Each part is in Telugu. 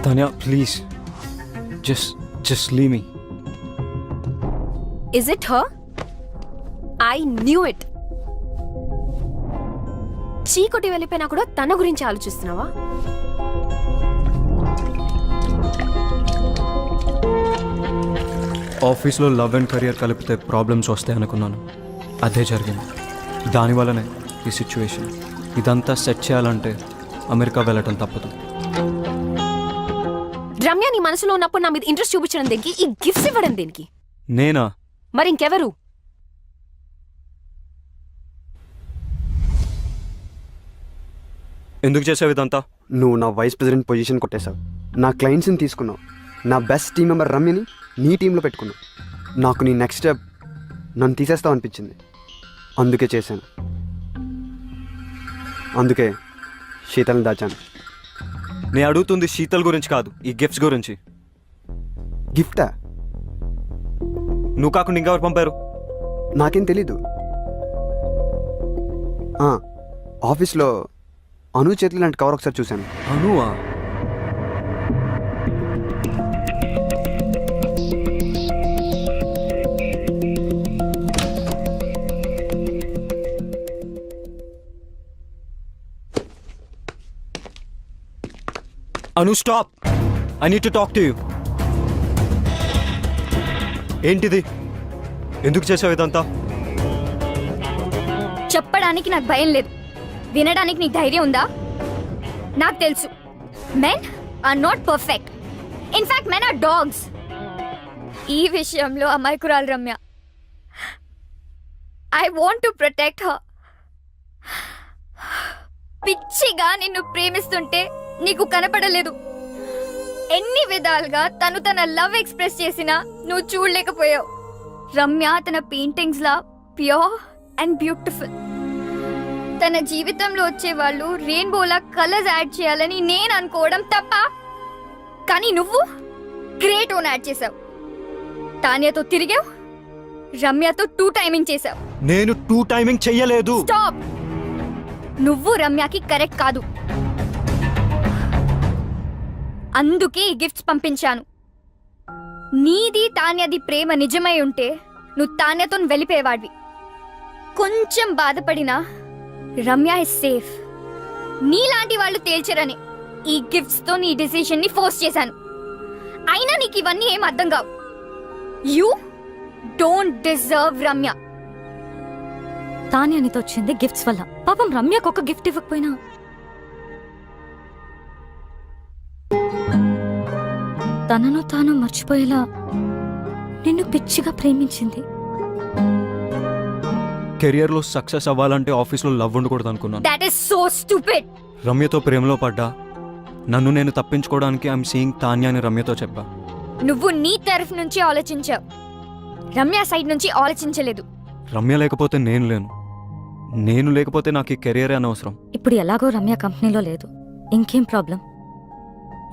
Tanya, please. Just leave me. Is it her? I knew it. చీకొట్టి వెళ్ళిపోయినా కూడా తన గురించి ఆలోచిస్తున్నావా? ఆఫీస్లో లవ్ అండ్ కెరియర్ కలిపితే ప్రాబ్లమ్స్ వస్తాయి అనుకున్నాను. అదే జరిగింది. దానివల్లనే ఈ సిచ్యువేషన్. ఇదంతా సెట్ చేయాలంటే అమెరికా వెళ్ళటం తప్పదు. రమ్య నీ మనసులో ఉన్నప్పుడు నా మీద ఇంట్రెస్ట్ చూపించడం దేనికి? ఈ గిఫ్ట్స్ ఇవ్వడం దేనికి? నేనా? మరి ఇంకెవరు? ఎందుకు చేసావు ఇదంతా? నువ్వు నా వైస్ ప్రెసిడెంట్ పొజిషన్ కొట్టేశావు. నా క్లయింట్స్ని తీసుకున్నావు. నా బెస్ట్ టీం మెంబర్ రమ్యని నీ టీంలో పెట్టుకున్నావు. నాకు నీ నెక్స్ట్ స్టెప్ నన్ను తీసేస్తావు అనిపించింది. అందుకే చేశాను. అందుకే శీతల్ని దాచాను. నేను అడుగుతుంది శీతల్ గురించి కాదు, ఈ గిఫ్ట్స్ గురించి. గిఫ్టా? నువ్వు కాకుండా ఇంకెవరు పంపారు? నాకేం తెలీదు. ఆఫీస్లో అను చేతులు లాంటి కవర్ ఒకసారి చూశాను. అనువా? Anu, stop! I need to talk to you. ఏంటిది? ఎందుకు చేసావు ఇదంతా? చెప్పడానికి నాకు భయం లేదు. వినడానికి నీకు ధైర్యం ఉందా? నాకు తెలుసు, men are not perfect. In fact men are dogs. ఈ విషయంలో అమాయకురాలు Ramya. I want to protect her. పిచ్చిగా నిన్ను ప్రేమిస్తుంటే నీకు కనపడలేదు. ఎన్ని విధాలుగా తను తన లవ్ ఎక్స్ప్రెస్ చేసినా నువ్వు చూడలేకపోయావు. రమ్య తన paintings law pure and beautiful. తన జీవితంలో వచ్చే వాళ్ళు రెయిన్బోలా కలర్స్ యాడ్ చేయాలని నేను అనుకోవడం తప్ప. కానీ నువ్వు గ్రేట్ ఓన్ యాడ్ చేసావు. తాన్యతో తిరిగావు, రమ్యతో 2 టైమింగ్ చేసావు. నేను 2 టైమింగ్ చెయ్యలేదు. స్టాప్! నువ్వు రమ్యకి కరెక్ట్ కాదు. అందుకే ఈ గిఫ్ట్స్ పంపించాను. నీది తాన్యది ప్రేమ నిజమై ఉంటే నువ్వు తాన్యతో వెళ్ళిపోయేవాడివి. కొంచెం బాధపడినా రమ్య ఇస్ సేఫ్. నీలాంటి వాళ్ళు తేల్చరని ఈ గిఫ్ట్స్ తో నీ డిసిషన్ ని ఫోర్స్ చేశాను. అయినా నీకు ఇవన్నీ ఏం అర్థం కావు. You don't deserve Ramya. తాన్యానితో వచ్చింది గిఫ్ట్స్ వల్ల. పాపం రమ్యకు ఒక గిఫ్ట్ ఇవ్వకపోయినా తనను తాను మర్చిపోయేలా నిన్ను పిచ్చిగా ప్రేమించింది. కెరియర్లో సక్సెస్ అవ్వాలంటే ఆఫీస్లో లవ్ ఉండకూడదు అనుకున్నాను. That is so stupid. రమ్యతో ప్రేమలో పడ్డా. నన్ను నేను తప్పించుకోవడానికి ఐఎమ్ సీయింగ్ తాన్య అని రమ్యతో చెప్పా. నువ్వు నీ తరఫు నుంచి ఆలోచించావు, రమ్య సైడ్ నుంచి ఆలోచించలేదు. రమ్య లేకపోతే నేను లేను. నేను లేకపోతే నాకు ఈ కెరియరే అనవసరం. ఇప్పుడు ఎలాగో రమ్య కంపెనీలో లేదు. ఇంకేం ప్రాబ్లం?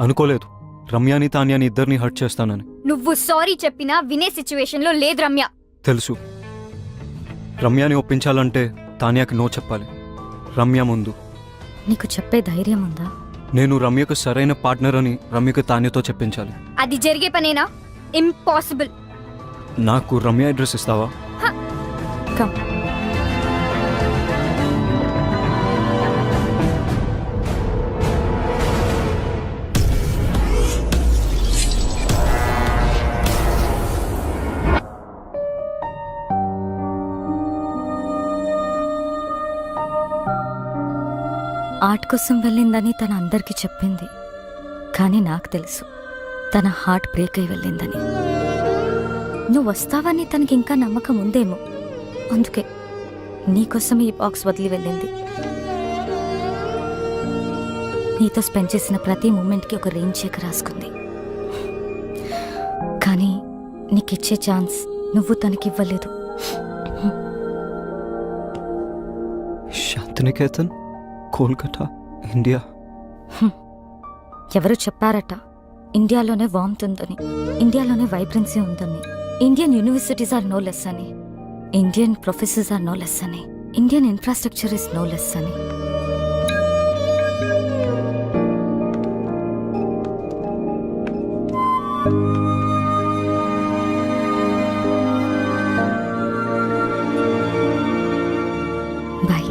అనుకోలేదు రమ్యాని తాన్యాని ఇద్దరిని హర్ట్ చేస్తానని. నువ్వు సారీ చెప్పినా వినే సిచ్యువేషన్ లో లేదు రమ్య. తెలుసు. రమ్యాని ఒప్పించాలంటే తాన్యాకి నో చెప్పాలి. రమ్య ముందు. నీకు చెప్పే ధైర్యం ఉందా? నేను రమ్యకు సరైన పార్ట్నర్ అని రమ్యకు తాన్యతో చెప్పించాలి. అది జరిగే పనేనా? ఇంపాసిబుల్. నాకు రమ్య అడ్రస్ ఇస్తావా? కమ్. ఆర్ట్ కోసం వెళ్ళిందని తన అందరికీ చెప్పింది. కానీ నాకు తెలుసు తన హార్ట్ బ్రేక్ అయి వెళ్ళిందని. నువ్వు వస్తావని తనకి ఇంకా నమ్మకం ఉందేమో. అందుకే నీకోసం ఈ బాక్స్ వదిలి వెళ్ళింది. నీతో స్పెండ్ చేసిన ప్రతి మూమెంట్కి ఒక రెయిన్ చెక్ రాసుకుంది. కానీ నీకిచ్చే ఛాన్స్ నువ్వు తనకివ్వలేదు. శాంతినికేతన్, కోల్కతా, ఇండియా. ఎవరు చెప్పారట ఇండియాలోనే వార్మ్త్ ఉందని, ఇండియాలోనే వైబ్రెన్సీ ఉందని, Indian universities are no less అని, Indian professors are no less అని, Indian infrastructure is no less అని. బాయ్.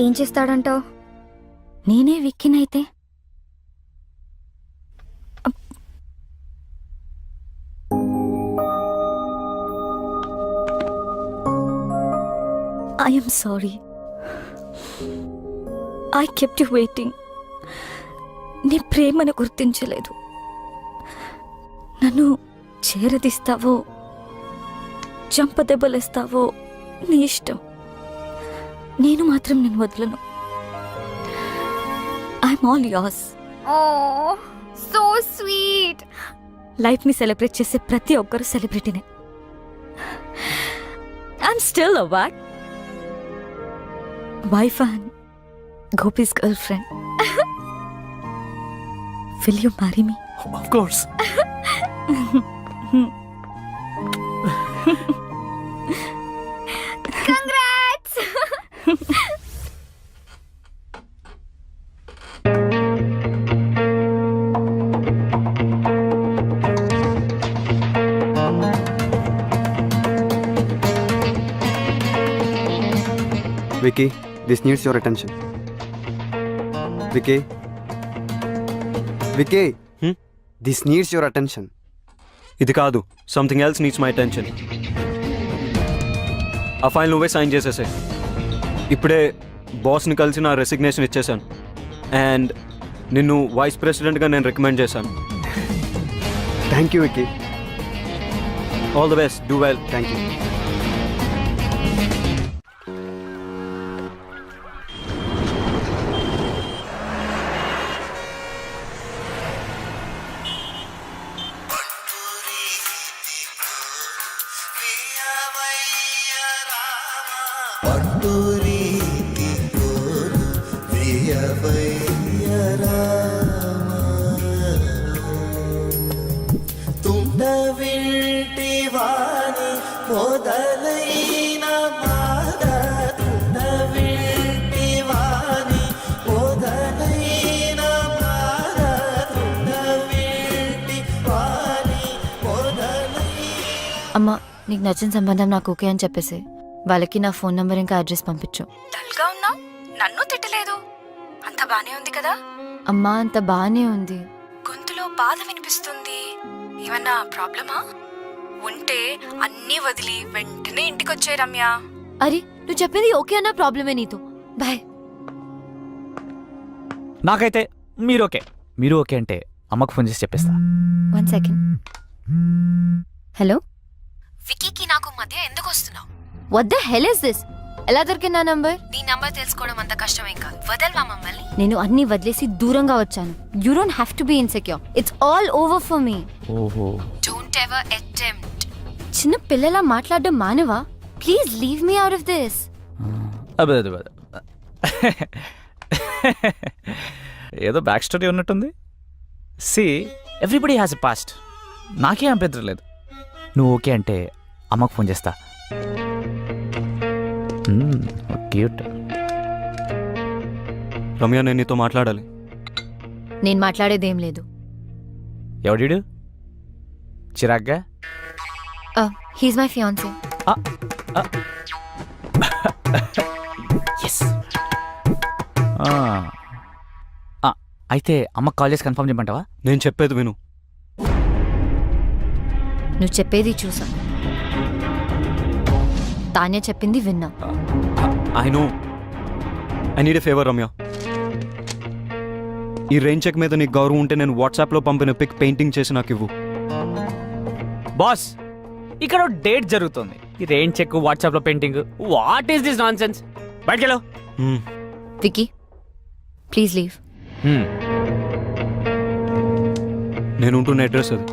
ఏం చేస్తాడంటావు? నేనే విక్కినైతే I'm sorry. I kept you waiting. నీ ప్రేమను గుర్తించలేదు. నన్ను చేరదీస్తావో చంపదెబ్బలేస్తావో నీ ఇష్టం. నేను మాత్రం నేను వదలను. I'm all yours. Oh so sweet. లైఫ్ని సెలబ్రేట్ చేసే ప్రతి ఒక్కరు సెలబ్రిటీనే. I'm still a what wife and Gopi's girlfriend. Will you marry me? Of course. Congrats. Vicky, this needs your attention. Vicky? Vicky? This needs your attention. ఇది కాదు, something else needs my attention. ఆ ఫైల్ నువ్వే సైన్ చేసేసే. ఇప్పుడే బాస్ని కలిసి నా రెసిగ్నేషన్ ఇచ్చేసాను అండ్ నిన్ను వైస్ ప్రెసిడెంట్గా నేను రికమెండ్ చేశాను. Thank you, Vicky. All the best, do well. Thank you. తుండవింటివాని మొదలైన బాధ తుండవింటివాని మొదలైన బాధ తుండవింటివాని మొదలైన. అమ్మా, నీకు నచ్చిన సంబంధం నాకు ఓకే అని చెప్పేసి వాళ్ళకి నా ఫోన్ నంబర్ ఇంకా అడ్రస్ పంపించు. డల్గా ఉన్నావు, నన్ను తిట్టలేదు. అంత బానే ఉంది కదా? అమ్మా, అంత బానే ఉంది. గొంతులో బాధ వినిపిస్తుంది. ఏమన్నా ప్రాబ్లమా? ఉంటే అన్నీ వదిలి వెంటనే ఇంటికొచ్చే రమ్య. అరే, నువ్వు చెప్పింది ఓకే అన్న ప్రాబ్లమే నీతో. బాయ్. నాకైతే మీరు ఓకే. మీరు ఓకే అంటే అమ్మకు ఫోన్ చేసి చెప్పేస్తా. 1 సెకండ్. హలో, వికీకి నాకు మధ్య ఎందుకు వస్తున్నావు? What the hell is this? ఎలా దొరికింది నా నంబర్? నీ నంబర్ తెలుసుకోవడం అంత కష్టమేం కాదు. వదల్వా మమ్మల్ని. నేను అన్ని వదిలేసి దూరంగా వచ్చాను. You don't have to be insecure. It's all over for me. ఓహో, డోంట్ ఎవర్ అటెంప్ట్. చిన్న పిల్లలా మాట్లాడడం మానవా? Please leave me out of this. అదే ఏదో బ్యాక్ స్టోరీ ఉన్నట్టుంది. See, everybody has a past. నాకేం అభ్యంతరం లేదు. నువ్వు ఓకే అంటే అమ్మకు ఫోన్ చేస్తా. క్యూట్. రమ్య, నేను నీతో మాట్లాడాలి. నేను మాట్లాడేదేం లేదు. ఎవడీడు? చిరాగ్గా? He's my fiancee. ఎస్. అయితే అమ్మకు కాల్ చేసి కన్ఫర్మ్ చేయమంటావా? నేను చెప్పేది విను. నువ్వు చెప్పేది చూసా, తానే చెప్పింది విన్నా. I know. I need a favour Ramya. ఈ రెయిన్ చెక్ మీద నీకు గౌరవం ఉంటే నేను వాట్సాప్లో పంపిన పిక్ పెయింటింగ్ చేసి నాకు ఇవ్వు. బాస్, ఇక్కడ డేట్ జరుగుతుంది. ఈ రెయిన్ చెక్, వాట్సాప్ లో painting, what is this nonsense? బయటకెళ్ళు. Vicky, please leave. నేను ఉంటున్న అడ్రస్ అది.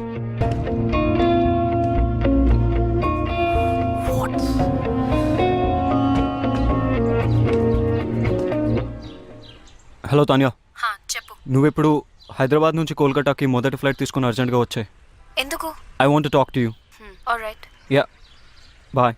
హలో తాన్యా, చెప్పు. నువ్వెప్పుడు హైదరాబాద్ నుంచి కోల్కతాకి మొదటి ఫ్లైట్ తీసుకుని అర్జెంట్గా వచ్చాయి. ఎందుకు? I want to talk to you. Alright. Yeah, bye.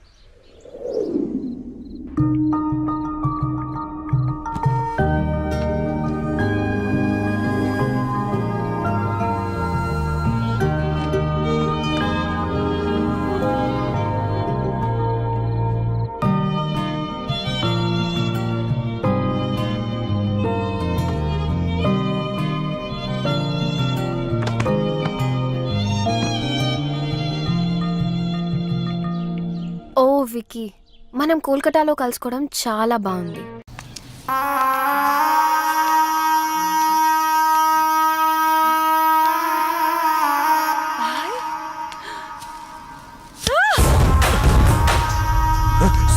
Vicky, మనం కోల్కతాలో కలుసుకోవడం చాలా బాగుంది.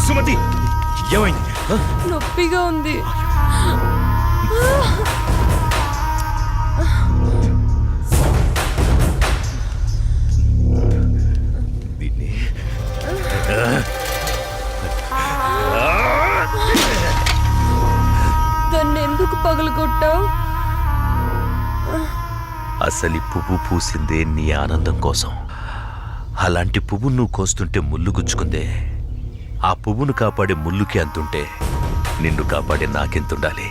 సుమతి, ఏమైంది? నొప్పిగా ఉంది. దీన్ని దాన్ని ఎందుకు పగలగొట్టావు? అసలు పువ్వు పూసిందే నీ ఆనందం కోసం. అలాంటి పువ్వు నువ్వు కోస్తుంటే ముళ్ళు గుచ్చుకుందే. ఆ పువ్వును కాపాడే ముళ్ళుకి అంతుంటే నిన్ను కాపాడే నాకెంతుండాలి?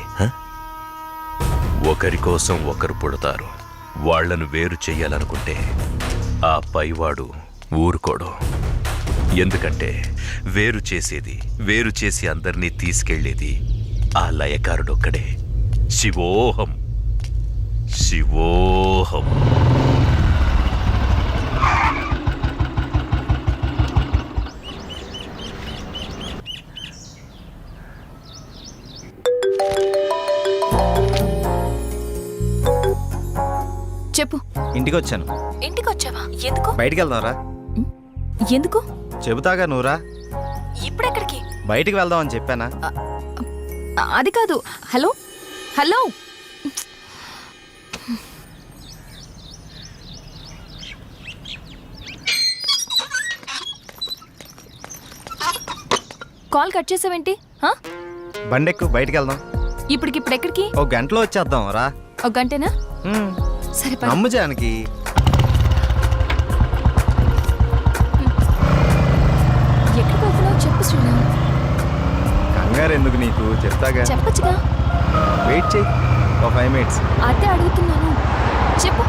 ఒకరి కోసం ఒకరు పుడతారు. వాళ్లను వేరు చెయ్యాలనుకుంటే ఆ పైవాడు ఊరుకోడు. ఎందుకంటే వేరు చేసి అందరినీ తీసుకెళ్లేది ఆ లయకారుడొక్కడే. శివోహం శివోహం. చెప్పు. ఇంటికి వచ్చాను. ఇంటికి వచ్చావా? ఎందుకు? బయటికి వెళ్దాంరా. ఎందుకు? చెబుతాగా నువ్వురా. ఇప్పుడెక్కడికి? బయటికి వెళ్దాం అని చెప్పానా? అది కాదు. హలో హలో, కాల్ కట్ చేసావేంటి? బండెక్కు, బయటికి వెళ్దాం. ఇప్పటికిప్పుడు ఎక్కడికి? ఒక గంటలో వచ్చేద్దాం రా. ఒక గంటేనా? సరే పద. నమ్ము జానకి. ఎక్కడికి వెళ్తున్నావు చెప్పు శ్రీరామ్. కంగారు ఎందుకు నీకు, చెప్తాగా. చెప్పచ్చుగా. వెయిట్ చేయి ఒక 5 minutes. అదే అడుగుతున్నాను, చెప్పు.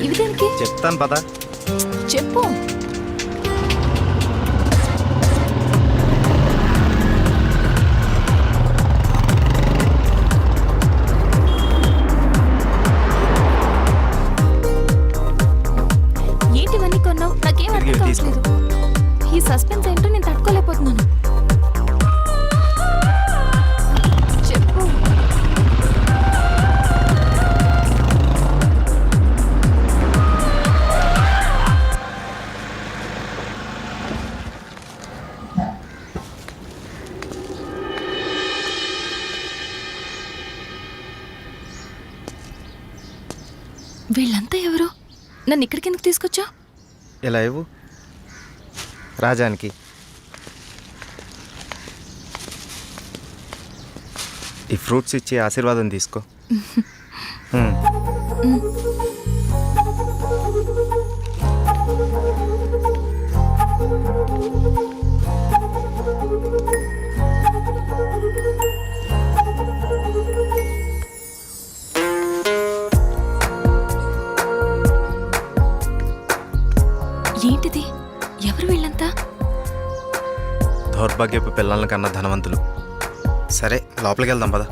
ఇవి దేనికి? చెప్తాను పద. చెప్పు. ఏంటివన్నీ కొన్నావు? నాకేం అర్థం తిరిగి తీసుకో. కావట్లేదు. ఈ సస్పెన్స్ ఏంటో నేను తట్టుకోలేకపోతున్నాను. చెప్పు. వీళ్ళంతా ఎవరు? నన్ను ఇక్కడికి ఎందుకు తీసుకొచ్చా? ఇలా ఇవ్వు రాజానికి. ఈ ఫ్రూట్స్ ఇచ్చి ఆశీర్వాదం తీసుకో. ఏంటిది? ఎవరు వీళ్ళంతా? దౌర్భాగ్యపు పిల్లల కన్నా ధనవంతులు. సరే లోపలికి వెళ్దాం పద.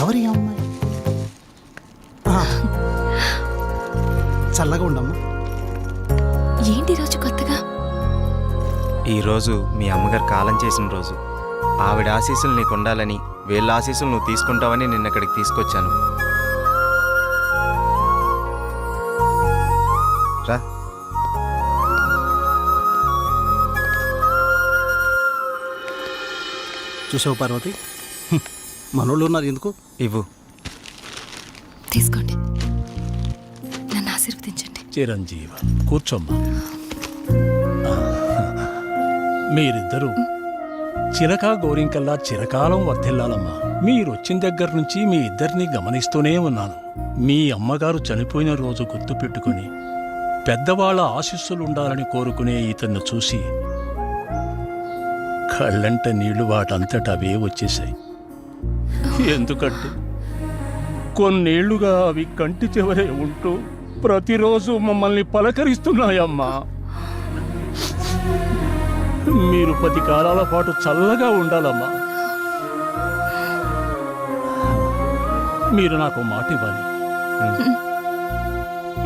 ఎవరి అమ్మాయి? చల్లగా ఉండమ్మా. ఏంటి రోజు కొత్తగా? ఈరోజు మీ అమ్మగారు కాలం చేసిన రోజు. ఆవిడ ఆశీస్సులు నీకు ఉండాలని, వీళ్ళ ఆశీస్సులు నువ్వు తీసుకుంటావని నిన్న ఇక్కడికి తీసుకొచ్చాను. రా. చూసావు పార్వతి, మనోళ్ళు ఉన్నారు ఎందుకు? ఇవ్వు. తీసుకోండి, నన్ను ఆశీర్వదించండి. చిరంజీవ కూర్చోమ్మా. మీరిద్దరూ చిలకా గోరింకల్లా చిరకాలం వర్ధిల్లాలమ్మా. మీరొచ్చిన దగ్గర నుంచి మీ ఇద్దరిని గమనిస్తూనే ఉన్నాను. మీ అమ్మగారు చనిపోయిన రోజు గుర్తు పెట్టుకుని పెద్దవాళ్ల ఆశీస్సులుండాలని కోరుకునే ఇతన్ని చూసి కళ్ళంట నీళ్లు వాటంతట అవే వచ్చేసాయి. ఎందుకంటే కొన్నేళ్లుగా అవి కంటి చివరే ఉంటూ ప్రతిరోజు మమ్మల్ని పలకరిస్తున్నాయమ్మా. మీరు 10 కాలాల పాటు చల్లగా ఉండాలమ్మా. మీరు నాకు మాట ఇవ్వాలి.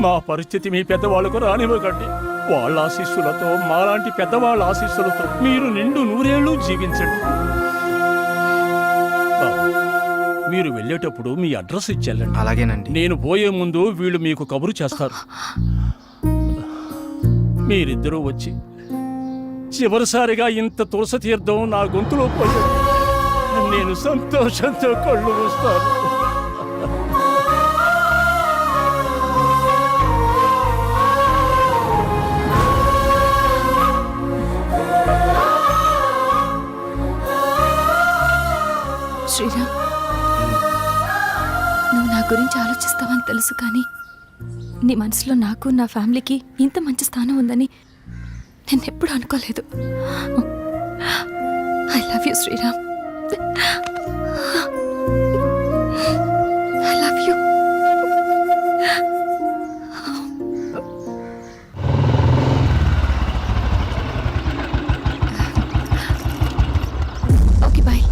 మా పరిస్థితి మీ పెద్దవాళ్ళకు రానివ్వకండి. వాళ్ళ ఆశీస్సులతో, మాలాంటి పెద్దవాళ్ళ ఆశీస్సులతో మీరు నిండు 100 ఏళ్ళు జీవించండి. బాబు, మీరు వెళ్ళేటప్పుడు మీ అడ్రస్ ఇచ్చెళ్ళండి. అలాగేనండి. నేను పోయే ముందు వీళ్ళు మీకు కబురు చేస్తారు. మీరిద్దరూ వచ్చి చివరిసారిగా ఇంత తులసి తీర్థం నా గొంతులో పోయారు. నేను సంతోషంతో కళ్ళు మూస్తాను. శ్రీరామ్, నువ్వు నా గురించి ఆలోచిస్తావని తెలుసు, కానీ నీ మనసులో నాకు, నా ఫ్యామిలీకి ఇంత మంచి స్థానం ఉందని నేను ఎప్పుడు అనుకోలేదు. I love you Sriram. I love you. Okay bye,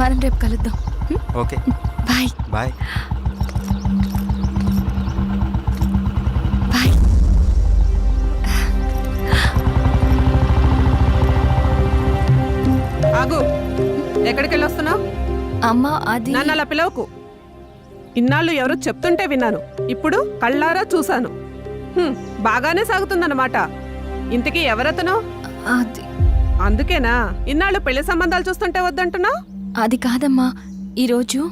మనం రేపు కలుద్దాం. Okay bye bye. బాయ్. ఆగు, ఎక్కడికి వెళ్ళొస్తున్నావు? అమ్మా, అది నన్ను అలా పిలవకు. ఇన్నాళ్ళు ఎవరో చెప్తుంటే విన్నాను, ఇప్పుడు కళ్ళారా చూశాను. బాగానే సాగుతుందన్నమాట. ఇంతకీ ఎవరతను? అది అందుకేనా ఇన్నాళ్ళు పెళ్లి సంబంధాలు చూస్తుంటే వద్దంటున్నా? అది కాదమ్మా, ఈరోజు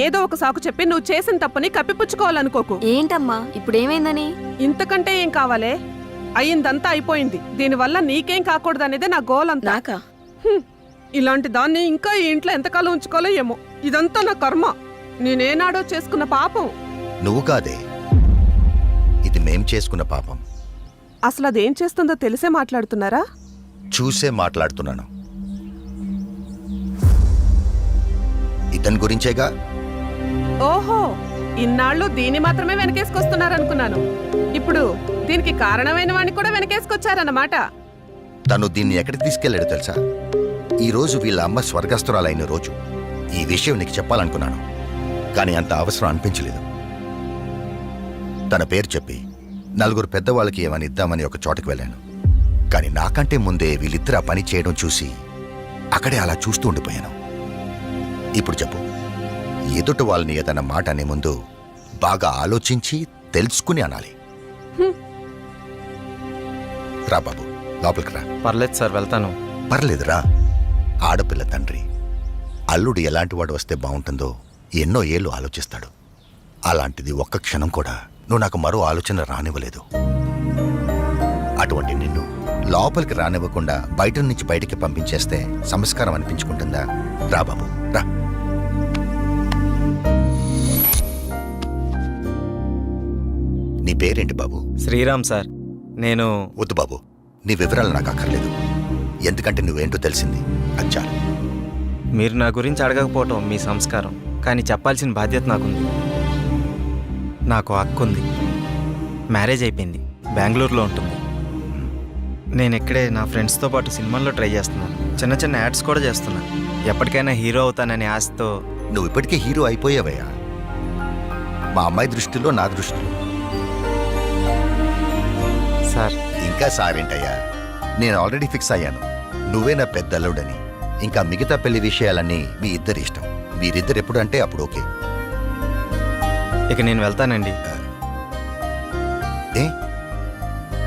ఏదో ఒక సాకు చెప్పి నువ్వు చేసిన తప్పుని కప్పిపుచ్చుకోవాలనుకోకు. ఏంటమ్మా ఇప్పుడు ఏమైందని? ఇంతకంటే ఏం కావాలే? అయ్యిందంతా అయిపోయింది. దీనివల్ల నీకేం కాకూడదనేదే నా గోల్ అంతా. నాకా? ఇలాంటి దాన్ని ఇంకా ఈ ఇంట్లో ఎంతకాలం ఉంచుకోలే ఏమో. ఇదంతా నా కర్మ. నేనేనాడో చేసుకున్న పాపం. నువ్వు కాదే, ఇది మేం చేసుకున్న పాపం. అసలు అదేం చేస్తుందో తెలిసే మాట్లాడుతున్నారా? చూసే మాట్లాడుతున్నాను. ఇతని గురించేగా. ఓహో, ఇన్నాళ్ళు దీన్ని మాత్రమే వెనకేసుకొస్తున్నారనుకున్నాను. ఇప్పుడు దీనికి కారణమైన వాడిని కూడా వెనకేసుకొచ్చారన్నమాట. తను దీన్ని ఎక్కడికి తీసుకెళ్లాడో తెలుసా? ఈ రోజు వీళ్ళ అమ్మ స్వర్గస్థురాలైన రోజు. ఈ విషయం నీకు చెప్పాలనుకున్నాను, కానీ అంత అవసరం అనిపించలేదు. తన పేరు చెప్పి 4 పెద్దవాళ్ళకి ఏమని ఇద్దామని ఒక చోటకి వెళ్ళాను. కానీ నాకంటే ముందే వీళ్ళిద్దరు ఆ పని చేయడం చూసి అక్కడే అలా చూస్తూ ఉండిపోయాను. ఇప్పుడు చెప్పు, ఎదుటి వాళ్ళని ఏదన్నా మాట అనే ముందు బాగా ఆలోచించి తెలుసుకుని అనాలి. రా బాబు, లోపలికి రా. పర్లేదు సార్, వెళ్తాను. పర్లేదురా. ఆడపిల్ల తండ్రి అల్లుడు ఎలాంటివాడు వస్తే బాగుంటుందో ఎన్నో ఏళ్ళు ఆలోచిస్తాడు. అలాంటిది ఒక్క క్షణం కూడా నువ్వు నాకు మరో ఆలోచన రానివ్వలేదు. అటువంటి నిన్ను లోపలికి రానివ్వకుండా బయట నుంచి బయటికి పంపించేస్తే సంస్కారం అనిపించుకుంటుందా? రా బాబు, రా. నీ పేరేంటి బాబు? శ్రీరామ్ సార్. నేను వద్దు బాబు, నీ వివరాలు నాకు అక్కర్లేదు. ఎందుకంటే నువ్వేంటో తెలిసింది, అది చాలు. మీరు నా గురించి అడగకపోవటం మీ సంస్కారం, కానీ చెప్పాల్సిన బాధ్యత నాకుంది. నాకు అక్క ఉంది, మ్యారేజ్ అయిపోయింది, బెంగళూరులో ఉంటుంది. నేను ఇక్కడే నా ఫ్రెండ్స్తో పాటు సినిమాల్లో ట్రై చేస్తున్నాను. చిన్న చిన్న యాడ్స్ కూడా చేస్తున్నాను. ఎప్పటికైనా హీరో అవుతాననే ఆశతో. నువ్వు ఇప్పటికే హీరో అయిపోయావయ్యా. మా అమ్మాయి దృష్టిలో, నా దృష్టిలో. సార్, ఇంకా సారేంటయ్యా, నేను ఆల్రెడీ ఫిక్స్ అయ్యాను. నువ్వే నా పెద్ద అల్లుడని. ఇంకా మిగతా పెళ్లి విషయాలన్నీ మీ ఇద్దరి ఇష్టం. మీరిద్దరు ఎప్పుడు అంటే అప్పుడు ఓకే. ఇక నేను వెళ్తానండి. ఏ?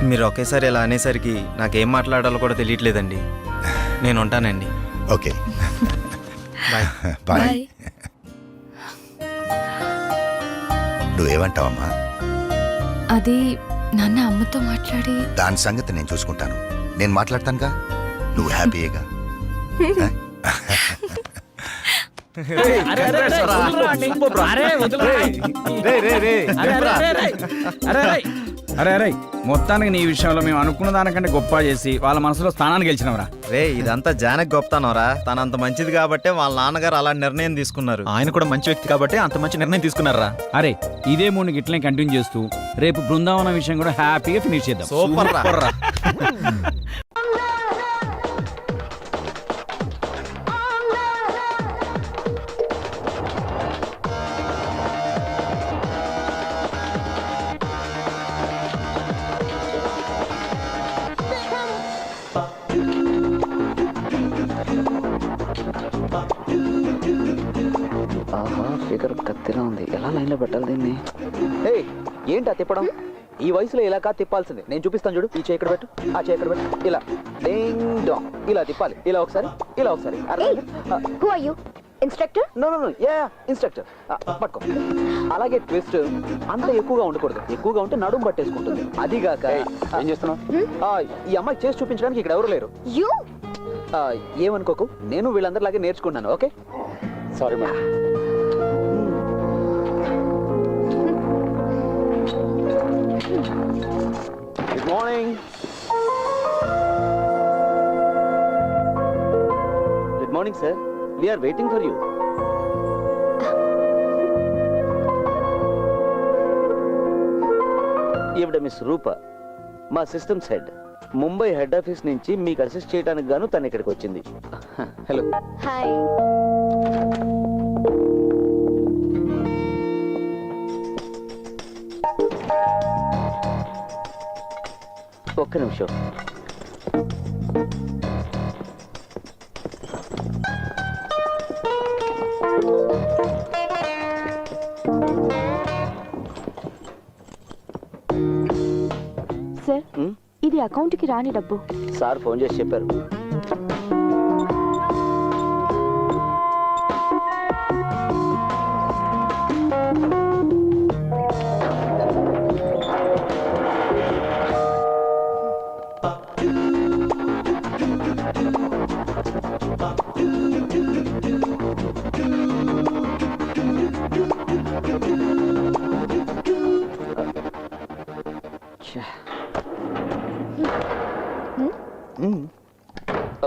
మీరు ఒకేసారి ఇలా అనేసరికి నాకేం మాట్లాడాలో కూడా తెలియట్లేదండి. నేను ఉంటానండి. Okay, bye. బాయ్. నువ్వేమంటావమ్మా? అది నాన్న అమ్మతో మాట్లాడి దాని సంగతి నేను చూసుకుంటాను. నేను మాట్లాడతానుగా, నువ్వు హ్యాపీయేగా. అరే అరే మొత్తానికి నీ విషయంలో మేము అనుకున్న దానికంటే గొప్ప చేసి వాళ్ళ మనసులో స్థానాన్ని గెలిచినవరా. రే ఇదంతా జానకి గొప్పతనరా. తనంత మంచిది కాబట్టే వాళ్ళ నాన్నగారు అలాంటి నిర్ణయం తీసుకున్నారు. ఆయన కూడా మంచి వ్యక్తి కాబట్టి అంత మంచి నిర్ణయం తీసుకున్నారా. అరే ఇదే మూడు ఇట్లనే కంటిన్యూ చేస్తూ రేపు బృందావనం విషయం కూడా హ్యాపీగా ఫినిష్ చేద్దాం. సూపర్ రా. ఆహా ఫిగర్ కత్తిలా ఉంది. ఎలా లైన్లో పెట్టాలి దీన్ని? ఏంటా తిప్పడం? ఈ వయసులో ఇలా కాదు తిప్పాల్సింది. నేను చూపిస్తాను చూడు. ఈ చేయి ఇక్కడ పెట్టు, ఆ చేయి ఇక్కడ పెట్టు. ఇలా డింగ్ డాంగ్ ఇలా తిప్పాలి. ఇలా ఒకసారి, ఇలా ఒకసారి. Instructor? No no no yeah instructor. పట్టుకో. అలాగే ట్విస్ట్ అంత ఎక్కువగా ఉండకూడదు. ఎక్కువగా ఉంటే నడుము పట్టేసుకుంటుంది. అదిగాక ఏం చేస్తున్నావు? ఈ అమ్మాయి చేసి చూపించడానికి ఇక్కడ ఎవరు లేరు. ఏమనుకోకు, నేను వీళ్ళందరిలాగే నేర్చుకున్నాను. Okay sorry madam. Good morning. Good morning sir. We are waiting for you. ఈవిడ మిస్ రూప, మా systems head. Mumbai head office నుంచి మీకు అసిస్ట్ చేయడానికి గాను తను ఇక్కడికి వచ్చింది. హలో. హాయ్. ఒక్క నిమిషం. సార్ ఇది అకౌంట్కి రాని డబ్బు. సార్ ఫోన్ చేసి చెప్పారు.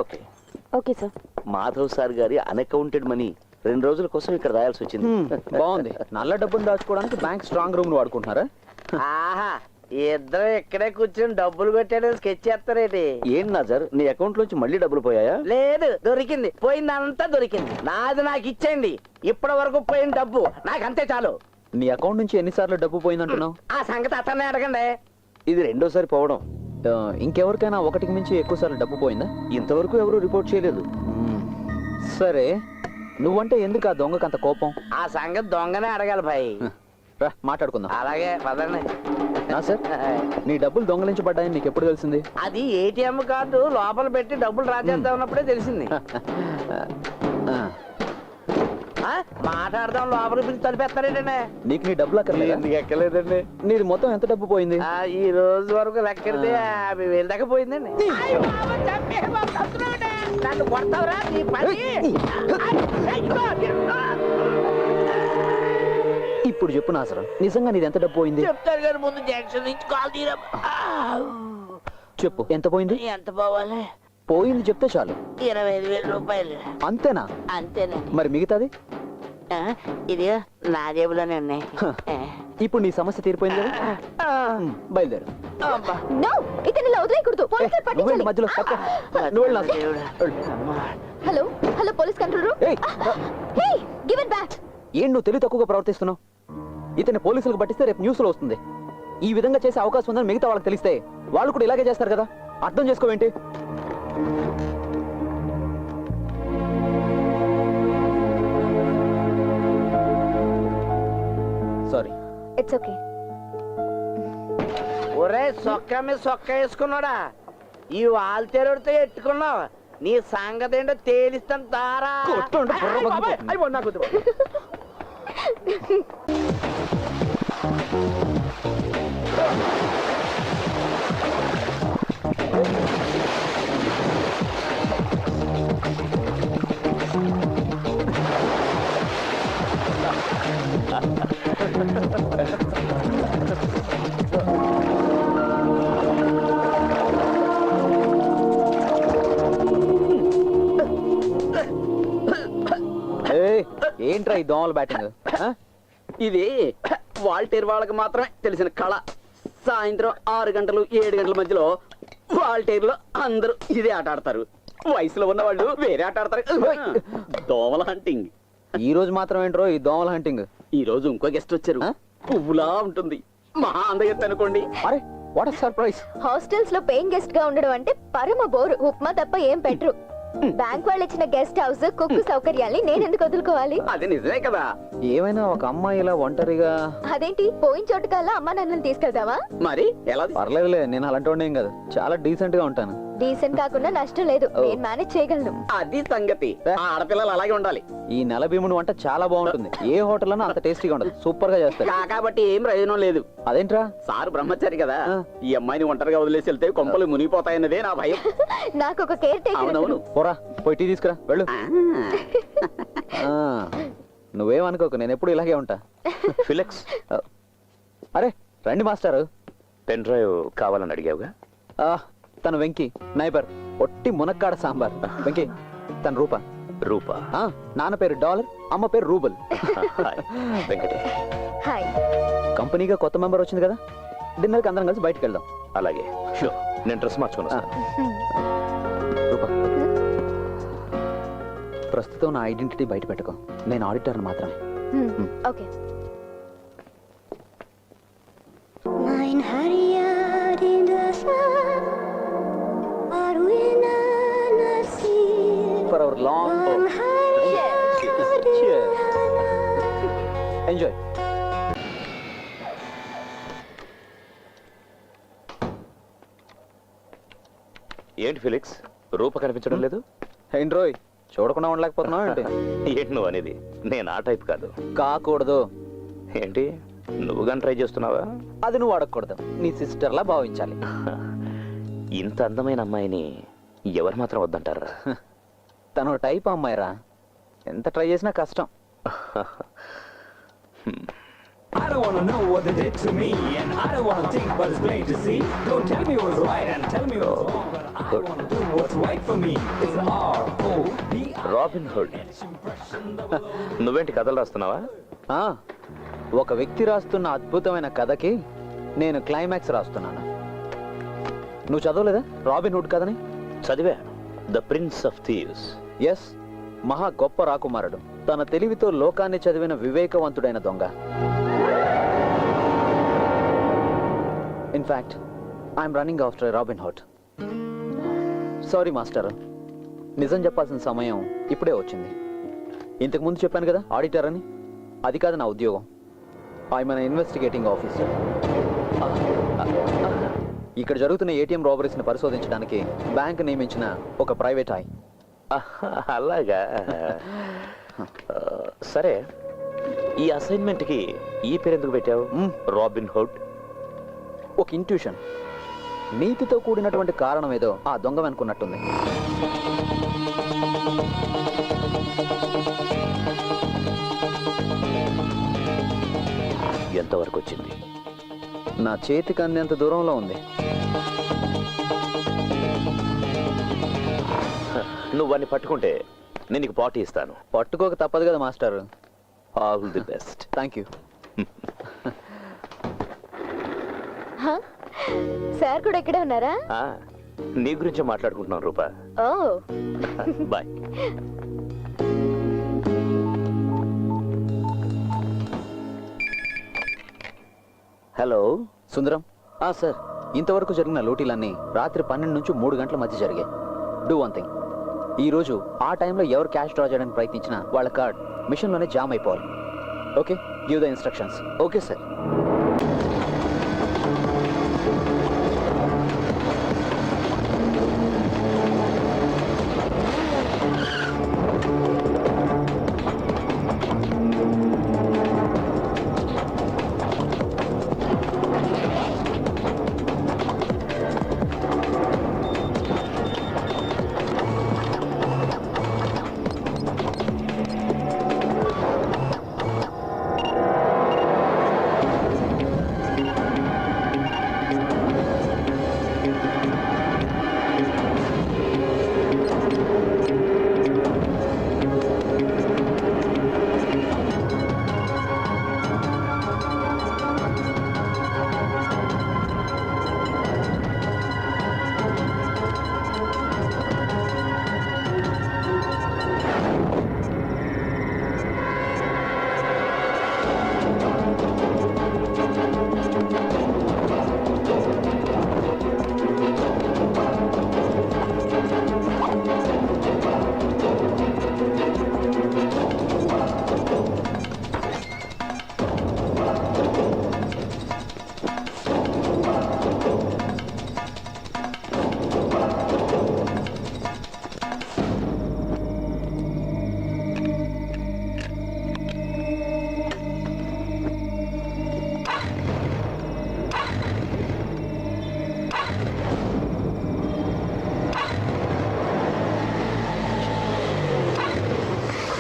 Okay okay sir. Madhav sir గారి అన్అకౌంటెడ్ మనీ 2 రోజుల కోసం ఇక్కడ రాయాల్సి వచ్చింది. బాగుంది. నల్ల డబ్బును దాచుకోవడానికి బ్యాంక్ స్ట్రాంగ్ రూమ్ వాడుకుంటున్నారా? ఆహా ఇద్దరు ఇక్కడే కూర్చొని డబ్బులు పెట్టాడని స్కెచ్ చేస్తారేటి? ఏం నాజర్, నీ అకౌంట్ లోంచి మళ్ళీ డబ్బులు పోయాయా? లేదు, దొరికింది. పోయిందంతా దొరికింది. నాది నాకు ఇచ్చేయండి. ఇప్పటి వరకు పోయిన డబ్బు నాకు అంతే చాలు. నీ అకౌంట్ నుంచి ఎన్నిసార్లు డబ్బు పోయిందంటున్నావు? ఆ సంగతి అతన్నే అడగండి. ఇది రెండోసారి పోవడం. ఇంకెవరికైనా ఒకటికి మించి ఎక్కువ సార్లు డబ్బు పోయిందా? ఇంతవరకు ఎవరు రిపోర్ట్ చేయలేదు. సరే, నువ్వంటే ఎందుకు ఆ దొంగకు అంత కోపం? ఆ సంగతి దొంగనే అడగాలి భాయ్. రా మాట్లాడుకుందాం. అలాగే పదండి. సార్, నీ డబ్బులు దొంగలించబడ్డాయని నీకు ఎప్పుడు తెలిసింది? అది ఏటీఎం కార్డు లోపల పెట్టి డబ్బులు రాజేద్దాం ఉన్నప్పుడే తెలిసింది. మాట్లాడదాం లోపల పిలిచి తలిపేస్తారేటండి. నీకు నీ డబ్బులు ఎందుకు ఎక్కలేదండి. నీది మొత్తం ఎంత డబ్బు పోయింది? ఈ రోజు వరకు లెక్కెడితే 50,000 దాకా పోయిందండి. నన్ను కొడతావురా నీ పని. ఇప్పుడు చెప్పు నాసరం, నిజంగా నీది ఎంత డబ్బు పోయింది? చెప్తారు కానీ ముందు జంక్షన్ నుంచి కాల్ తీరా. చెప్పు, ఎంత పోయింది? ఎంత పోవాలి? పోయింది చెప్తే చాలు. 25,000 రూపాయలు. అంతేనా? అంతేనండి. మరి మిగతాది? ఇది నా జేబులోనే ఉన్నాయి. ఇప్పుడు నీ సమస్య తీరిపోయింది కదా? బయలుదేరు. ఇతనిలా వదిలేయకూడదు. పోలీసులు పట్టించాలి. మధ్యలో hello hello police control room. Hey give it back. ఏం నువ్వు తెలివి తక్కువగా ప్రవర్తిస్తున్నావు? ఇతన్ని పోలీసులకు పట్టిస్తే రేపు న్యూస్ లో వస్తుంది. ఈ విధంగా చేసే అవకాశం ఉందని మిగతా వాళ్ళకి తెలిస్తే వాళ్ళు కూడా ఇలాగే చేస్తారు కదా. అర్థం చేసుకోవేంటి? సారీ. It's okay. ఒరే సొక్క మీద సొక్క వేసుకున్నాడా? ఈ వాల్తేరుడితో ఎట్టుకున్నావు. నీ సంగతి ఏంటో తేలిస్తాను తారా. ఏంట్రా ఈ దోమల బ్యాటింగ్? ఇది వాల్టేర్ వాళ్ళకి మాత్రమే తెలిసిన కళ. సాయంత్రం 6 గంటలు 7 గంటల మధ్యలో వాల్టేర్లో అందరూ ఇదే ఆట ఆడతారు. వయసులో ఉన్న వాళ్ళు వేరే ఆట ఆడతారు. దోమల హంటింగ్. ఈ రోజు మాత్రం ఏంట్రో ఈ దోమల హంటింగ్? ఈ రోజు ఇంకో గెస్ట్ వచ్చారు. పువ్వులా ఉంటుంది, మహా అందగత్తి అనుకోండి. అరే వాట్ సర్ప్రైజ్! హాస్టల్స్ లో పేయింగ్ గెస్ట్ గా ఉండడం అంటే పరమ బోరు. ఉప్మా తప్ప ఏం పెట్టరు. బ్యాంక్ వాళ్ళు ఇచ్చిన గెస్ట్ హౌస్ కుక్కు సౌకర్యాల్ని నేను ఎందుకు వదులుకోవాలి? అది నిజమే కదా. ఏమైనా ఒక అమ్మాయి ఇలా ఒంటరిగా? అదేంటి పోయిన చోటు కల్లా అమ్మా నన్ను తీసుకెళ్తావా? మరి ఎలా? పర్లేదులే, నేను అలాంటి వాడిని ఏం కాదు, చాలా డీసెంట్ గా ఉంటాను. డీసెంట్ కాకుండా నష్టం లేదు, నేను మేనేజ్ చేయగలను. అది సంగతి. ఆ ఆడపిల్లలు అలాగే ఉండాలి. ఈ నెల భీముడు వంట చాలా బాగుంటుంది. ఏ హోటల్లోనూ అంత టేస్టీగా ఉండదు, సూపర్ గా చేస్తారు. కాబట్టి ఏం ప్రయోజనం లేదు. అదేంట్రా? సారు బ్రహ్మచారి కదా, ఈ అమ్మాయిని ఒంటరిగా వదిలేసి వెళ్తే కొంపలు మునిగిపోతాయన్నదే నా భయం. నాకు ఒక కేర్ టేకర్. అవునవును. పోరా పోయి టీ తీసుకురా, వెళ్ళు. నువ్వేమనుకోకు, నేను ఎప్పుడు ఇలాగే ఉంటా. ఫిలిక్స్, అరే రండి మాస్టారు. పెన్ డ్రైవ్ కావాలని అడిగావుగా? తను వెంకీ, నైబర్, ఒట్టి మునక్కాడ సాంబార్. వెంకీ, తన రూప. రూపా? నాన్న పేరు డాలర్, అమ్మ పేరు రూబల్. వెంకటే. హాయ్. కంపెనీగా కొత్త మెంబర్ వచ్చింది కదా, డిన్నర్కి అందరం కలిసి బయటకు వెళ్దాం. అలాగే, షూర్. నేను డ్రెస్ మార్చుకున్నా. రూప, ప్రస్తుతం నా ఐడెంటిటీ బయట పెట్టుకో. నేను ఆడిటర్ని మాత్రమే. Okay. For our long cheers. Enjoy. ఏంటి ఫిలిక్స్, రూప కనిపించడం లేదు? ఏంటి రోయ్, చూడకుండా ఉండలేకపోతున్నావు ఏంటి? ఏంటి నువ్వు అనేది? నేను ఆ టైప్ కాదు. కాకూడదు. ఏంటి నువ్వు కానీ ట్రై చేస్తున్నావా? అది నువ్వు అడగకూడదు, నీ సిస్టర్లా భావించాలి. ఇంత అందమైన అమ్మాయిని ఎవరు మాత్రం వద్దంటారా? తను టైప్ అమ్మాయిరా, ఎంత ట్రై చేసినా కష్టం. I don't wanna know what they did to me, and I don't wanna think, but it's plain to see. Don't tell me what's right and tell me what's wrong, but I wanna do what's right for me. It's R-O-B. Robin hood. నువ్వేంటి కథలు రాస్తున్నావా? ఒక వ్యక్తి రాస్తున్న అద్భుతమైన కథకి నేను క్లైమాక్స్ రాస్తున్నాను. నువ్వు చదవలేదా రాబిన్ హుడ్ కథని? చదివా. The prince of thieves. Yes, మహా గొప్ప రాకుమారుడు, తన తెలివితో లోకాన్ని చదివిన వివేకవంతుడైన దొంగ. In fact I'm running after Robin Hood. Sorry master, నిజం చెప్పాల్సిన సమయం ఇప్పుడే వచ్చింది. ఇంతకు ముందు చెప్పాను కదా ఆడిటర్ అని, అది కాదు నా ఉద్యోగం. I'm an investigating officer. ఇక్కడ జరుగుతున్న ఏటీఎం రాబరీస్ని పరిశోధించడానికి బ్యాంక్ నియమించిన ఒక ప్రైవేట్ ఐ. అలాగా? సరే, ఈ అసైన్మెంట్కి ఈ పేరు ఎందుకు పెట్టావు? Robin hood. ఒక ఇంట్యూషన్, నీతితో కూడినటువంటి కారణం ఏదో ఆ దొంగ అనుకున్నట్టుంది. ఎంతవరకు వచ్చింది? నా చేతికి అందేంత దూరంలో ఉంది. నువ్వు వాడిని పట్టుకుంటే నేను నీకు పార్టీ ఇస్తాను. పట్టుకోక తప్పదు కదా master. All the best. Thank you. Sir కూడా ఇక్కడే ఉన్నారా? నీ గురించి మాట్లాడుకుంటున్నాను రూపా. ఓ బాయ్. హలో సుందరం. సార్, ఇంతవరకు జరిగిన లూటీలన్నీ రాత్రి 12 నుంచి 3 గంటల మధ్య జరిగాయి. డూ వన్ థింగ్, ఈరోజు ఆ టైంలో ఎవరు క్యాష్ డ్రా చేయడానికి ప్రయత్నించినా వాళ్ళ కార్డ్ మిషన్లోనే జామ్ అయిపోవాలి. Okay, give the instructions. Okay sir.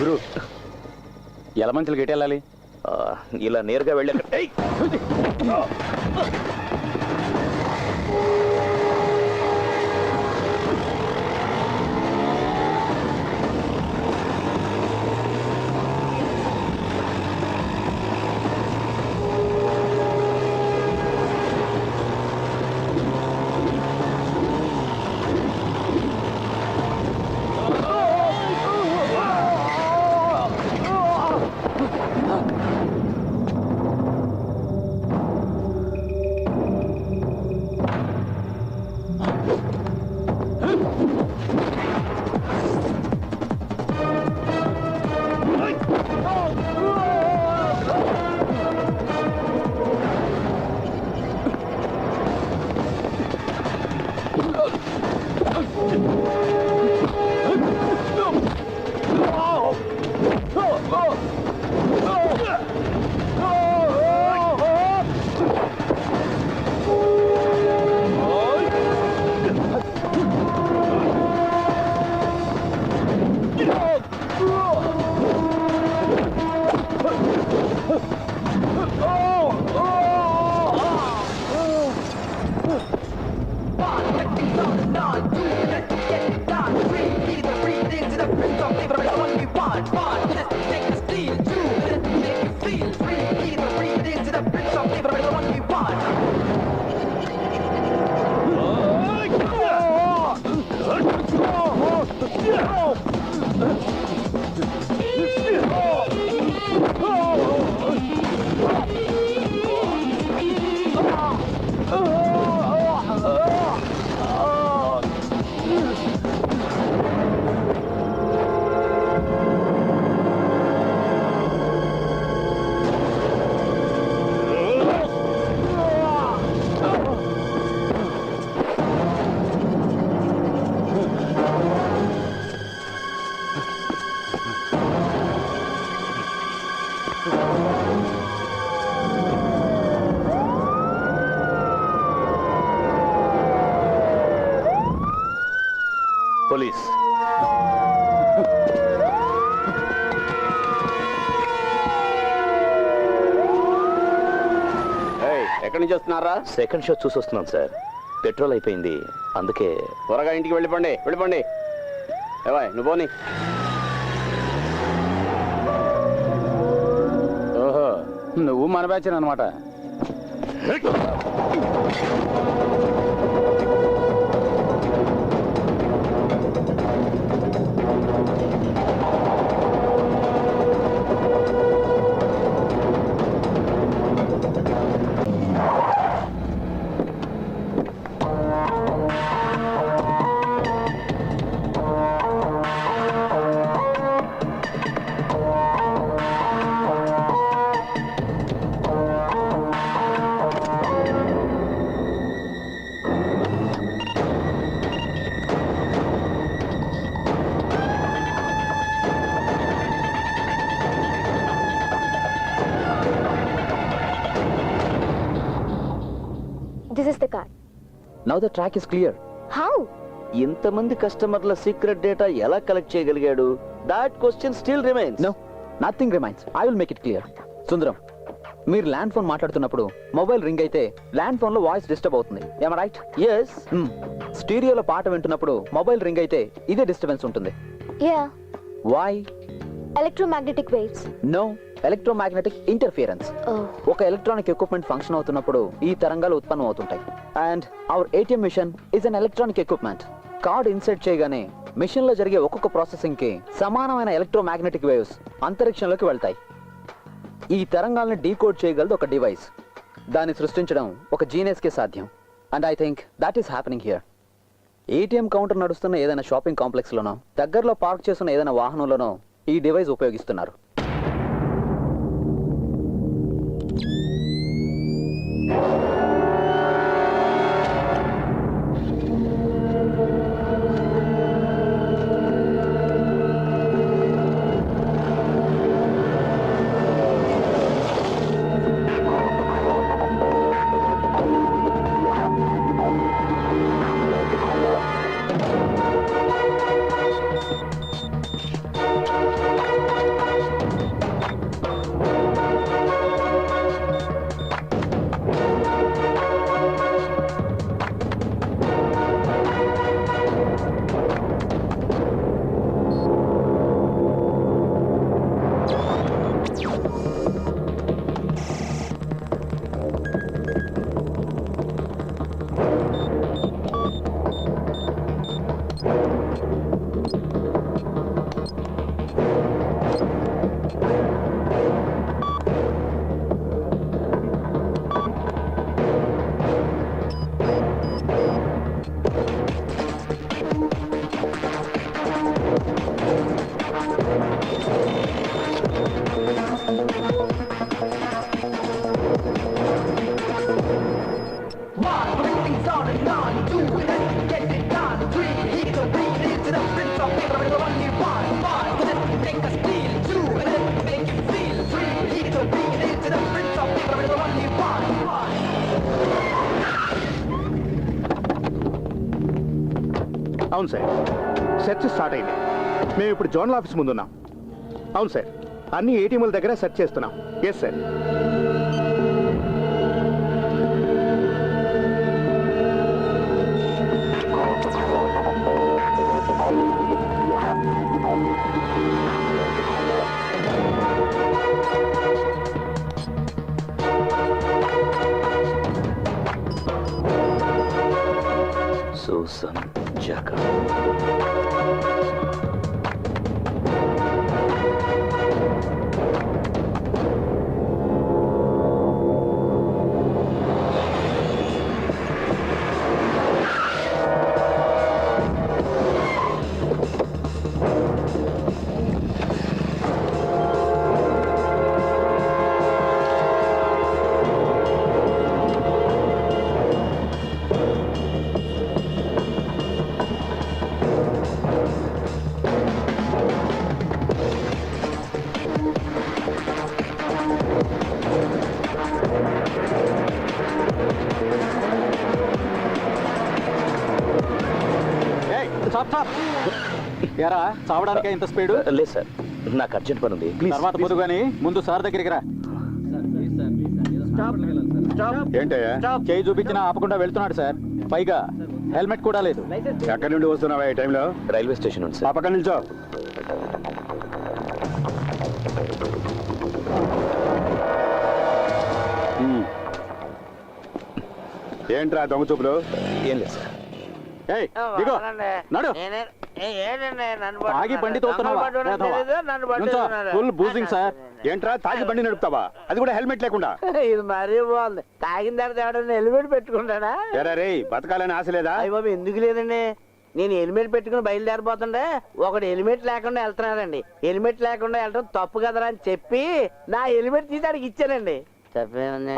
గురు ఎలా మంచులు గెట్టి వెళ్ళాలి? ఇలా నేరుగా వెళ్ళాక పోలీస్. ఎక్కడి నుంచి వస్తున్నారా? సెకండ్ షో చూసి వస్తున్నాను సార్. పెట్రోల్ అయిపోయింది, అందుకే. త్వరగా ఇంటికి వెళ్ళిపోండి, వెళ్ళిపోండి. ఏవాయ్ నువ్వు పోనీ. ఓహో, నువ్వు మన బ్యాచ్ అనమాట. This is the car. Now the track is clear. How? ఇంతమంది కస్టమర్ల సీక్రెట్ డేటా ఎలా కలెక్ట్ చేయగలిగాడు? That question still remains. No, nothing remains. I will make it clear. Sundaram, మీరు ల్యాండ్ ఫోన్ మాట్లాడుతున్నప్పుడు మొబైల్ రింగ్ అయితే ల్యాండ్ ఫోన్ లో వాయిస్ డిస్టర్బ్ అవుతుంది. ఏమ రైట్? ఎస్. స్టీరియోలో పాట వింటున్నప్పుడు మొబైల్ రింగ్ అయితే ఇదే డిస్టర్బెన్స్ ఉంటుంది. Yeah. Why? Electromagnetic waves. No, electromagnetic interference. Oh. ఒక ఎలక్ట్రానిక్ ఎక్విప్మెంట్ ఫంక్షన్ అవుతున్నప్పుడు ఈ తరంగాలు ఉత్పన్నం అవుతుంటాయి. And our ATM machine is an electronic equipment. Card insert చేయగానే మిషన్ లో జరిగే ఒక్కొక్క ప్రాసెసింగ్ కి సమానమైన ఎలక్ట్రోమాగ్నెటిక్ వేవ్స్ అంతరిక్షంలోకి వెళ్తాయి. ఈ తరంగాల్ని డీకోడ్ చేయగలదు ఒక డివైస్. దాన్ని సృష్టించడం ఒక జీనియస్ కే సాధ్యం. And I think that is happening here. ATM counter నడుస్తున్న ఏదైనా షాపింగ్ కాంప్లెక్స్ లోనో, దగ్గరలో పార్క్ చేస్తున్న ఏదైనా వాహనంలోనో ఈ డివైస్ ఉపయోగిస్తున్నారు. అవును సార్, సెర్చ్ స్టార్ట్ అయింది. మేము ఇప్పుడు జోనల్ ఆఫీస్ ముందున్నాం. అవును సార్, అన్ని ఏటీఎంల దగ్గర సెర్చ్ చేస్తున్నాం. Yes sir. సూసన్ జకా. ఎరా చావడానికే ఇంత స్పీడు? లేదు సార్, నాకు అర్జెంట్ పని ఉంది. తర్వాత పొద్దు కానీ ముందు సార్ దగ్గరికి రా. ఏంటయ్యా? చేయి చూపించినా ఆపకుండా వెళ్తున్నాడు సార్. పైగా హెల్మెట్ కూడా లేదు. ఎక్కడి నుండి వస్తున్నావా ఈ టైంలో? రైల్వే స్టేషన్ ఉంది ఆ సార్. పక్కన నిల్చో. ఏంట్రా దొంగ చూపులు? ఏం లేదు సార్. ఏయ్, దిగో. నడు. తాగి బండి తోలుతున్నావా? Full boozing sir. ఏంట్రా తాగి బండి నడుపుతావా? అది కూడా హెల్మెట్ లేకుండా? ఇది మరీ బాగుంది. తాగిన తర్వాత ఎవడన్నా హెల్మెట్ పెట్టుకుంటాడా? ఎరా రే, బతకాలని ఆశ లేదా? అయ్య బాబు, ఎందుకు లేదండి? నేను హెల్మెట్ పెట్టుకుని బయలుదేరిపోతుండే ఒకడు హెల్మెట్ లేకుండా వెళ్తున్నాడండి. హెల్మెట్ లేకుండా వెళ్ళడం తప్పు కదరా అని చెప్పి నా హెల్మెట్ తీసి అడిగి ఇచ్చానండి.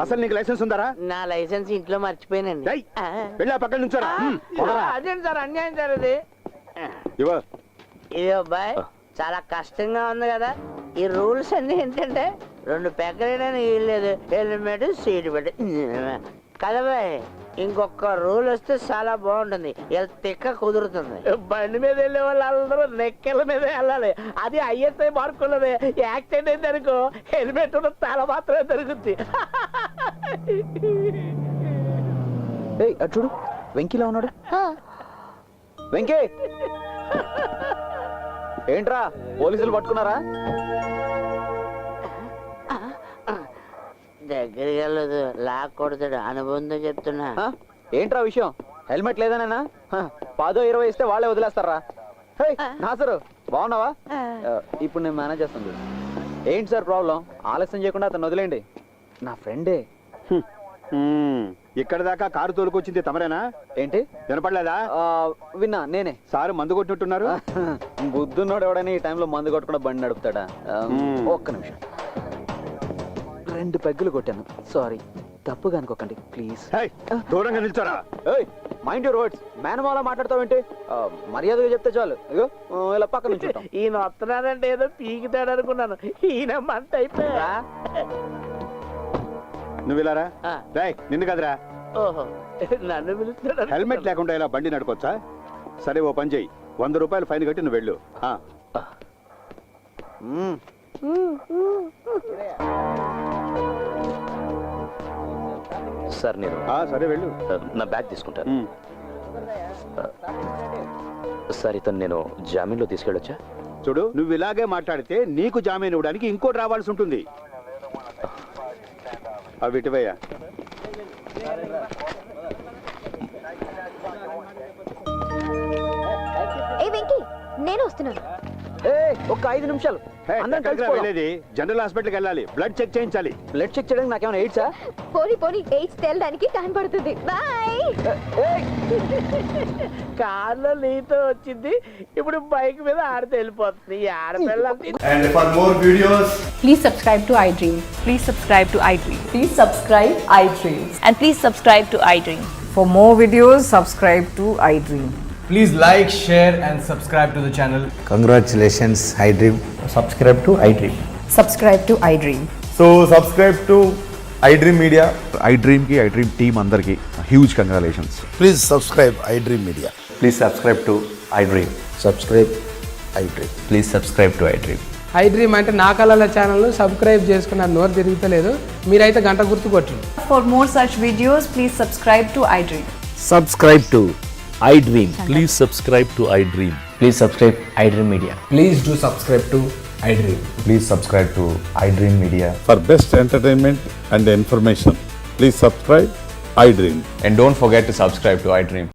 అసలు నీకు లైసెన్స్ ఉందరా? నా లైసెన్స్ ఇంట్లో మర్చిపోయానండి. వెళ్ళి ఆ పక్కన నుంచోరా. అదేంటి సార్, అన్యాయం సార్ ఇది. ఇవ్వ. ఇది అబ్బాయి చాలా కష్టంగా ఉంది కదా. ఈ రూల్స్ అన్ని ఏంటంటే 2 పెగ్గలేదని వీల్లేదు, హెల్మెట్ సీట్ పెట్టి కదా బాయ్. ఇంకొక రూల్ వస్తే చాలా బాగుంటుంది. తిక్క కుదురుతుంది. బండి మీద వెళ్ళే వాళ్ళు అందరూ నెక్కల మీద వెళ్ళాలి. అది ఐఎస్ఐ మార్కున్నది. యాక్సిడెంట్ అయింది అనుకో హెల్మెట్ ఉన్న తల మాత్రమే దొరుకుతుంది. అటు చూడు, వెంకీలా ఉన్నాడు. వెంకీ, ఏంట్రా పోలీసులు పట్టుకున్నారా? దగ్గరికి వెళ్ళదు, లాక్ కొడతాడు. అనుబంధం చెప్తున్నా. ఏంట్రా విషయం? హెల్మెట్ లేదనేనా? 10-20 ఇస్తే వాళ్ళే వదిలేస్తారా? నాసరు, బాగున్నావా? ఇప్పుడు నేను మేనేజ్ చేస్తాను. ఏంటి సార్ ప్రాబ్లం? ఆలస్యం చేయకుండా అతను వదిలేండి. నా ఫ్రెండే. ఇక్కడ దాకా కారు తోలుకొచ్చింది తమరేనా? ఏంటి వినపడలేదా? విన్నా, నేనే. సారు మందు కొట్టినట్టున్నారు. బుద్ధున్నోడు ఎవడని ఈ టైంలో మందు కొట్టకుండా బండి నడుపుతాడా? ఒక్క నిమిషం. 2 పెగ్గులు కొట్టాను. సారీ, తప్పుగా అనుకోకండి ప్లీజ్. దూరంగా నిల్చోరా. Mind your words. మేనమాల మాట్లాడతావేంటి? మర్యాదగా చెప్తే చాలు. ఇగో ఇలా పక్క నుంచి ఈయన వస్తున్నాడంటే ఏదో పీకితాడు అనుకున్నాను. ఈయన మంట అయిపోయా. నువ్వు ఇలారా. నిన్ను కదరా. ఓహో, నన్ను పిలుస్తాడు. హెల్మెట్ లేకుండా ఇలా బండి నడుకోవచ్చా? సరే, ఓ పని చెయ్యి. 100 రూపాయలు ఫైన్ కట్టి నువ్వు వెళ్ళు. సార్ నేను సరే వెళ్ళు. నా బ్యాగ్ తీసుకుంటాను. సార్ ఇతను నేను జామీన్లో తీసుకెళ్ళొచ్చా? చూడు, నువ్వు ఇలాగే మాట్లాడితే నీకు జామీన్ ఇవ్వడానికి ఇంకోటి రావాల్సి ఉంటుంది. అవి ఇటువయ్యా. నేను వస్తున్నాను. ఒక్క 5 నిమిషాలు. వెళ్ళేది జనరల్ హాస్పిటల్కి వెళ్ళాలి. బ్లడ్ చెక్ చేయించాలి. బ్లడ్ చెక్ చేయడానికి నాకేమైనా ఎయిడ్సా? పోనీ ఎయిడ్స్ తేలడానికి టైం పడుతుంది. బాయ్. కార్లో నీతో వచ్చింది, ఇప్పుడు బైక్ మీద ఆడితే వెళ్ళిపోతుంది. ఈ ఆడపిల్ల. And for more videos, please subscribe to iDream. Please subscribe to iDream. Please subscribe iDream. And please subscribe to iDream. For more videos, subscribe to iDream. please like, share and subscribe to the channel. Congratulations, iDream. Subscribe to iDream. Subscribe to iDream. So subscribe to iDream Media. iDream ki iDream team andarki huge congratulations. Please subscribe iDream Media. Please subscribe to iDream. Subscribe iDream. Please subscribe to iDream. I dream అంటే నా కళల ఛానల్ను సబ్స్క్రైబ్ చేసుకున్న నోరు తిరుగుతలేదు, మీరైతే గంట గుర్తు కొట్టండి. For more such videos, please subscribe to iDream. Subscribe to iDream. Please subscribe to iDream. Please subscribe iDream Media. Please do subscribe to iDream. Please subscribe to iDream Media. For best entertainment and information, please subscribe iDream. And don't forget to subscribe to iDream.